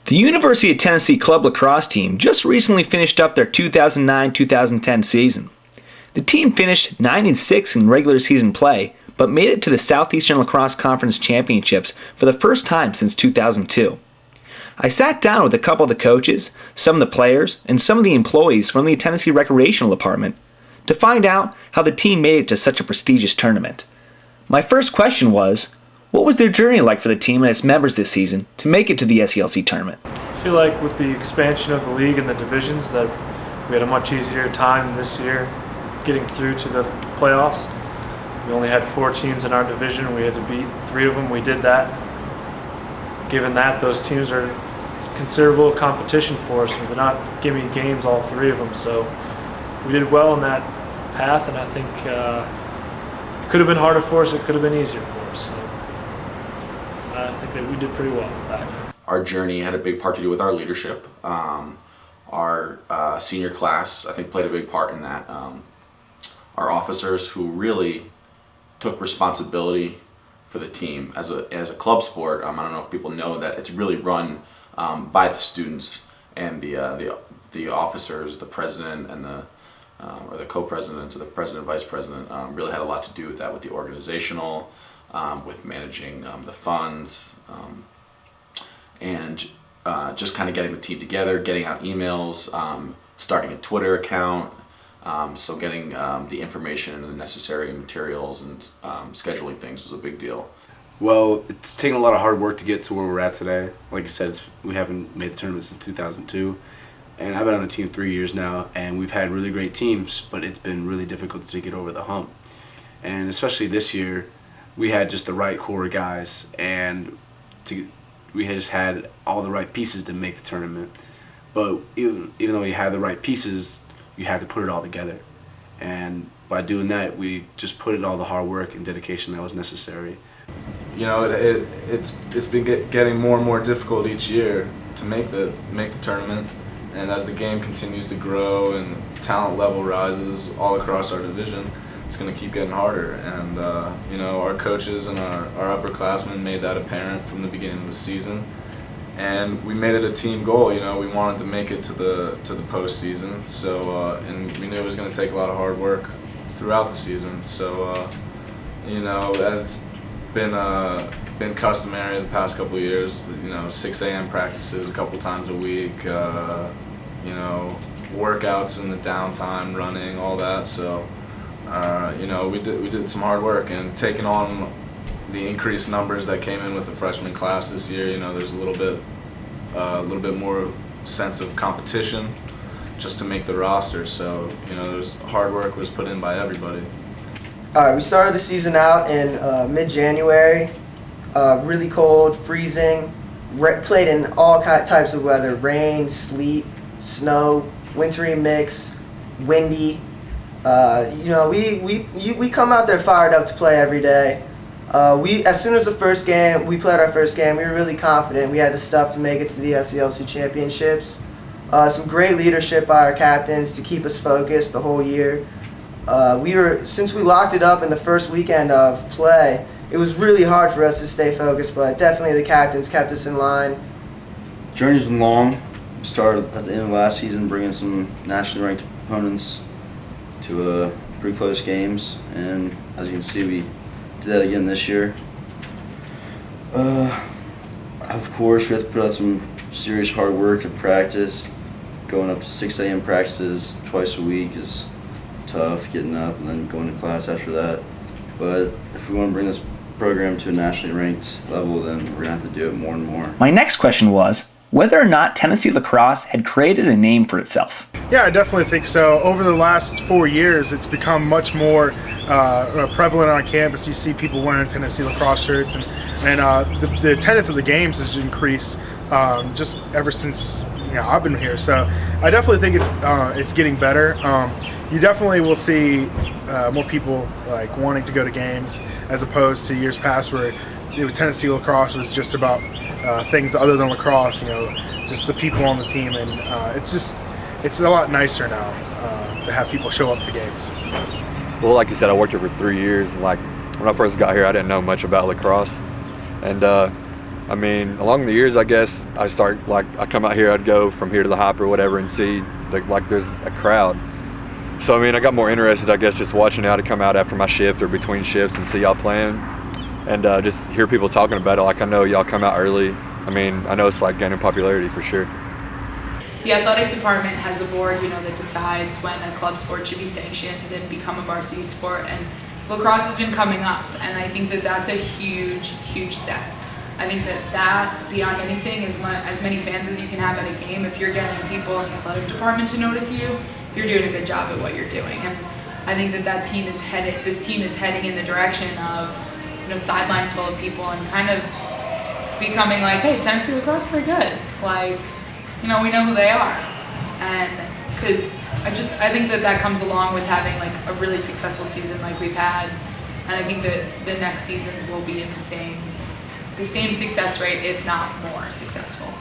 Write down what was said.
The University of Tennessee Club Lacrosse team just recently finished up their 2009-2010 season. The team finished 9-6 in regular season play, but made it to the Southeastern Lacrosse Conference Championships for the first time since 2002. I sat down with a couple of the coaches, some of the players, and some of the employees from the Tennessee Recreational Department to find out how the team made it to such a prestigious tournament. My first question was, what was their journey like for the team and its members this season to make it to the SELC tournament? I feel like with the expansion of the league and the divisions that we had a much easier time this year getting through to the playoffs. We only had 4 teams in our division. We had to beat 3 of them. We did that. Given that, those teams are considerable competition for us. They're not giving games, all 3 of them. So we did well in that path, and I think it could have been harder for us. It could have been easier for us. So I think that we did pretty well with that. Our journey had a big part to do with our leadership. Our senior class, I think, played a big part in that. Our officers, who really took responsibility for the team as a club sport. I don't know if people know that it's really run by the students, and the officers, the president, and or the co-presidents, or the president, vice president, really had a lot to do with that, with the organizational, with managing the funds, and just kind of getting the team together, getting out emails, starting a Twitter account, so getting the information and the necessary materials and scheduling things was a big deal. Well, it's taken a lot of hard work to get to where we're at today. Like I said, we haven't made the tournament since 2002, and I've been on the team 3 years now, and we've had really great teams, but it's been really difficult to get over the hump. And especially this year, we had just the right core of guys, and we had just had all the right pieces to make the tournament. But even though we had the right pieces, you have to put it all together. And by doing that, we just put in all the hard work and dedication that was necessary. You know, it's been getting more and more difficult each year to make the tournament, and as the game continues to grow and talent level rises all across our division, it's going to keep getting harder. And you know, our coaches and our upperclassmen made that apparent from the beginning of the season, and we made it a team goal. You know, we wanted to make it to the postseason. So and we knew it was going to take a lot of hard work throughout the season. So you know, it's been customary the past couple of years. You know, 6 a.m. practices a couple times a week. You know, workouts in the downtime, running, all that. So you know, we did some hard work, and taking on the increased numbers that came in with the freshman class this year. You know, there's a little bit more sense of competition just to make the roster. So you know, there's hard work was put in by everybody. All right, we started the season out in mid-January, really cold, freezing, played in all types of weather, rain, sleet, snow, wintry mix, windy. You know, we come out there fired up to play every day. As soon as we played our first game, we were really confident. We had the stuff to make it to the SELC championships. Some great leadership by our captains to keep us focused the whole year. Since we locked it up in the first weekend of play, it was really hard for us to stay focused, but definitely the captains kept us in line. Journey's been long. Started at the end of last season, bringing some nationally ranked opponents to pretty close games, and as you can see, we did that again this year. Of course, we have to put out some serious hard work to practice. Going up to 6 a.m. practices twice a week is tough, getting up and then going to class after that. But if we want to bring this program to a nationally ranked level, then we're going to have to do it more and more. My next question was whether or not Tennessee Lacrosse had created a name for itself. Yeah, I definitely think so. Over the last 4 years, it's become much more prevalent on campus. You see people wearing Tennessee Lacrosse shirts, and the attendance of the games has increased just ever since I've been here. So I definitely think it's getting better. You definitely will see more people like wanting to go to games as opposed to years past where Tennessee Lacrosse was just about things other than lacrosse. You know, just the people on the team, and it's a lot nicer now to have people show up to games. Well, like you said, I worked here for 3 years, and like when I first got here, I didn't know much about lacrosse, and I mean, along the years, I guess I come out here, I'd go from here to the hop or whatever and see there's a crowd. So I mean, I got more interested, I guess, just watching how to come out after my shift or between shifts and see y'all playing, and just hear people talking about it. Like, I know y'all come out early. I mean, I know it's like gaining popularity for sure. The athletic department has a board, that decides when a club sport should be sanctioned and become a varsity sport, and lacrosse has been coming up, and I think that that's a huge, huge step. I think that beyond anything, as many fans as you can have at a game, if you're getting people in the athletic department to notice you, you're doing a good job at what you're doing. And I think this team is heading in the direction of, sidelines full of people and kind of becoming like, hey, Tennessee lacrosse is pretty good. Like, we know who they are. And because I think that comes along with having like a really successful season like we've had. And I think that the next seasons will be in the same success rate, if not more successful.